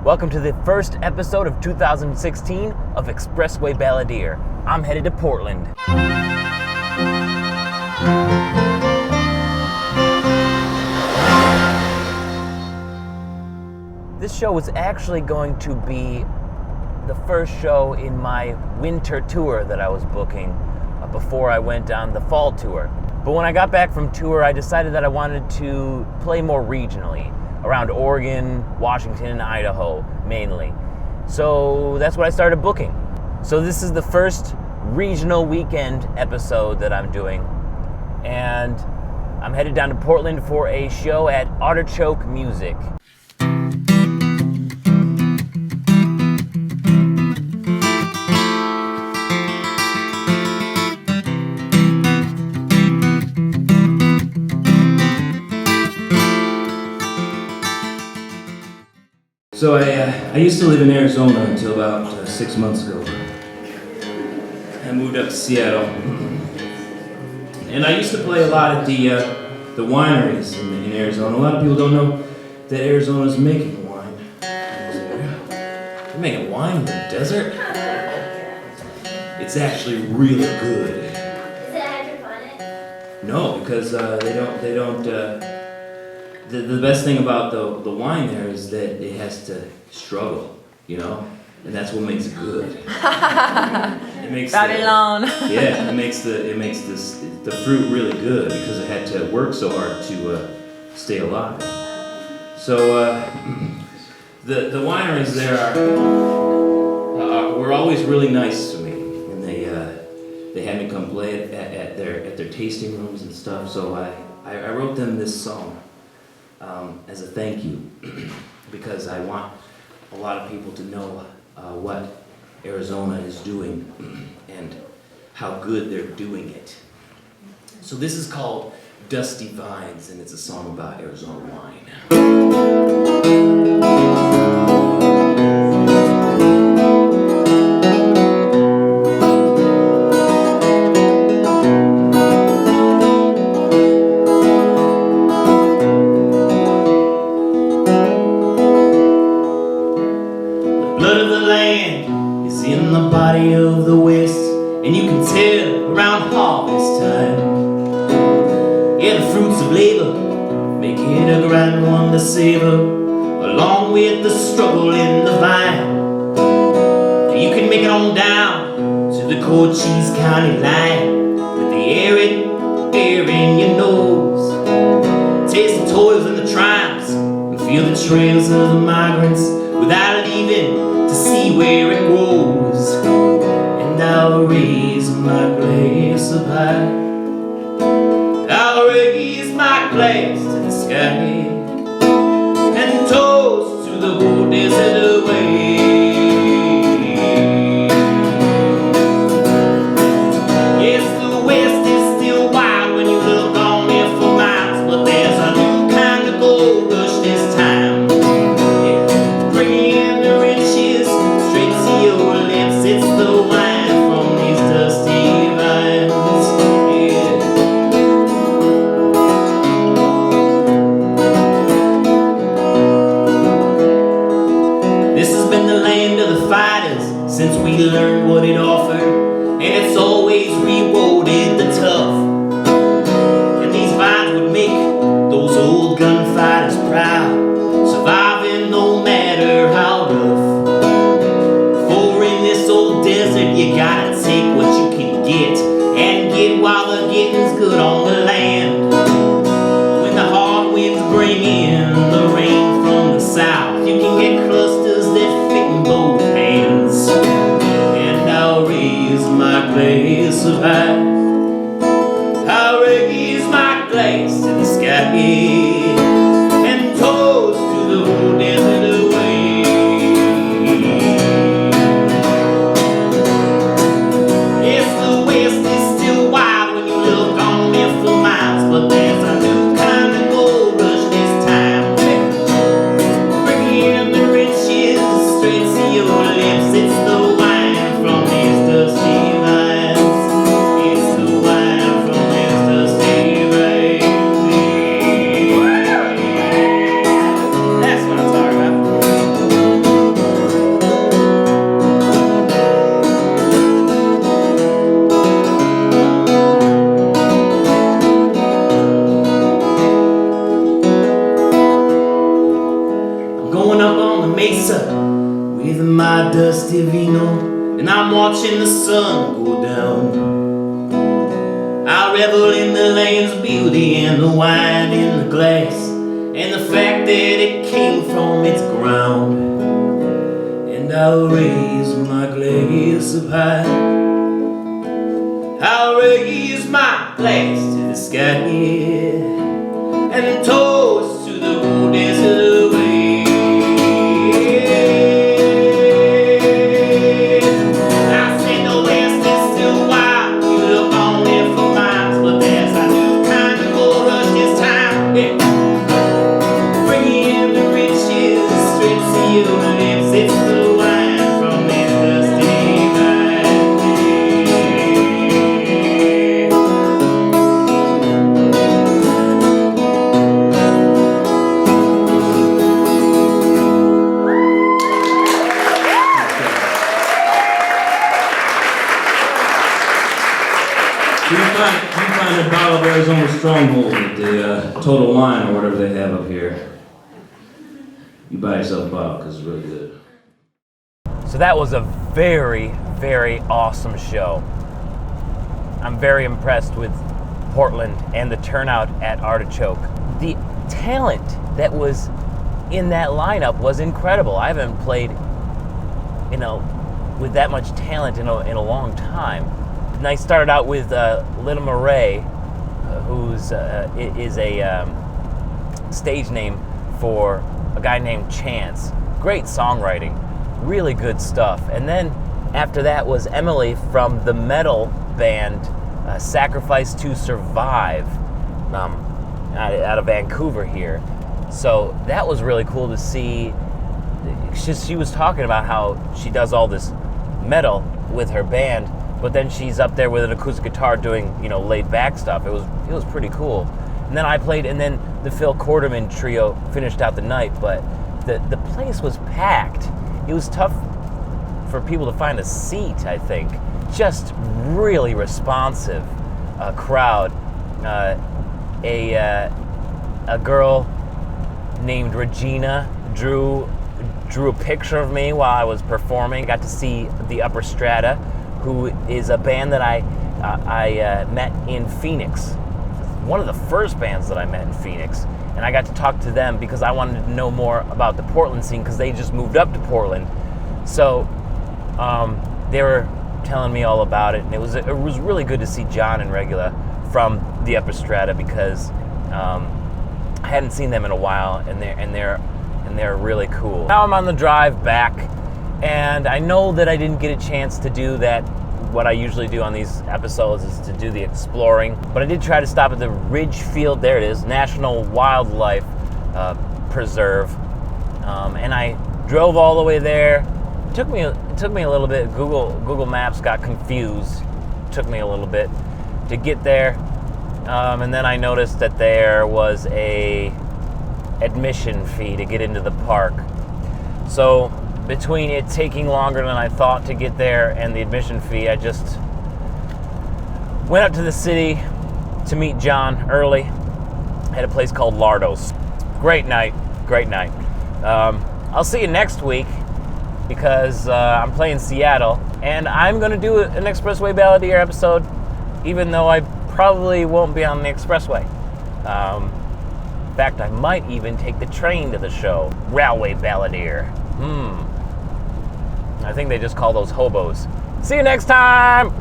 Welcome to the first episode of 2016 of Expressway Balladeer. I'm headed to Portland. This show was actually going to be the first show in my winter tour that I was booking before I went on the fall tour. But when I got back from tour, I decided that I wanted to play more regionally, around Oregon, Washington, and Idaho, mainly. So that's what I started booking. So this is the first regional weekend episode that I'm doing. And I'm headed down to Portland for a show at Artichoke Music. So I used to live in Arizona until about 6 months ago. I moved up to Seattle, and I used to play a lot at the wineries in Arizona. A lot of people don't know that Arizona's making wine. They're making wine in the desert. It's actually really good. Is it hydroponic? No, because they don't. The best thing about the wine there is that it has to struggle, you know, and that's what makes it good. It makes Babylon. it makes the fruit really good because it had to work so hard to stay alive. So the wineries there were always really nice to me, and they had me come play at their tasting rooms and stuff. So I wrote them this song. As a thank you, because I want a lot of people to know what Arizona is doing and how good they're doing it. So this is called Dusty Vines, and it's a song about Arizona wine. Of the West, and you can tell around harvest time. Yeah, the fruits of labor make it a grand one to savor, along with the struggle in the vine. You can make it on down to the Cochise County line, with the arid air in your nose. Taste the toils and the triumphs, and feel the trails of the migrants, without leaving to see where it grows. And I'll raise my glass up high. I'll raise my glass to the sky and toast to the whole desert away. Yes, the West is still wild when you look on it for miles, but there's a new kind of gold rush this time. Yeah, bringing the riches straight to your lips. It's the wine. Since we learned what it offered, and it's always rewarded the tough. And these vines would make those old gunfighters proud, surviving no matter how rough. For in this old desert you gotta take what you can get, and get while the getting's good on the land. When the hard winds bring in the rain from the south, you can get clusters that fit in both hands. And I'll raise my glass up on the mesa with my dusty vino, and I'm watching the sun go down. I revel in the land's beauty and the wine in the glass, and the fact that it came from its ground. And I'll raise my glass up high, I'll raise my glass to the sky, and toast to the old desert way. I say the West is still wild, you look on there for miles, but there's a new kind of gold rush this time. Yeah. Bringing the riches straight to your lips, it's the wine from that dusty valley. You find a bottle of Arizona Stronghold at the Total Wine or whatever they have up here. You buy yourself a bottle because it's really good. So that was a very, very awesome show. I'm very impressed with Portland and the turnout at Artichoke. The talent that was in that lineup was incredible. I haven't played with that much talent in a long time. And I started out with Lita Murray, who's is a stage name for a guy named Chance. Great songwriting, really good stuff. And then after that was Emily from the metal band Sacrifice to Survive, out of Vancouver here. So that was really cool to see. She was talking about how she does all this metal with her band, but then she's up there with an acoustic guitar doing, laid back stuff. It was pretty cool. And then I played, and then the Phil Quarterman trio finished out the night, but the place was packed. It was tough for people to find a seat, I think. Just really responsive crowd. A girl named Regina drew a picture of me while I was performing. Got to see the Upper Strata, who is a band that I met in Phoenix. One of the first bands that I met in Phoenix. And I got to talk to them because I wanted to know more about the Portland scene because they just moved up to Portland. So they were telling me all about it, and it was really good to see John and Regula from the Upper Strata because I hadn't seen them in a while, and they're really cool. Now I'm on the drive back, and I know that I didn't get a chance to do that. What I usually do on these episodes is to do the exploring, but I did try to stop at the Ridgefield, there it is, National Wildlife Preserve, and I drove all the way there. It took me a little bit. Google Maps got confused. It took me a little bit to get there, and then I noticed that there was a admission fee to get into the park. So between it taking longer than I thought to get there and the admission fee, I just went up to the city to meet John early at a place called Lardo's. Great night. I'll see you next week because I'm playing Seattle, and I'm going to do an Expressway Balladeer episode, even though I probably won't be on the Expressway. In fact, I might even take the train to the show. Railway Balladeer. I think they just call those hobos. See you next time!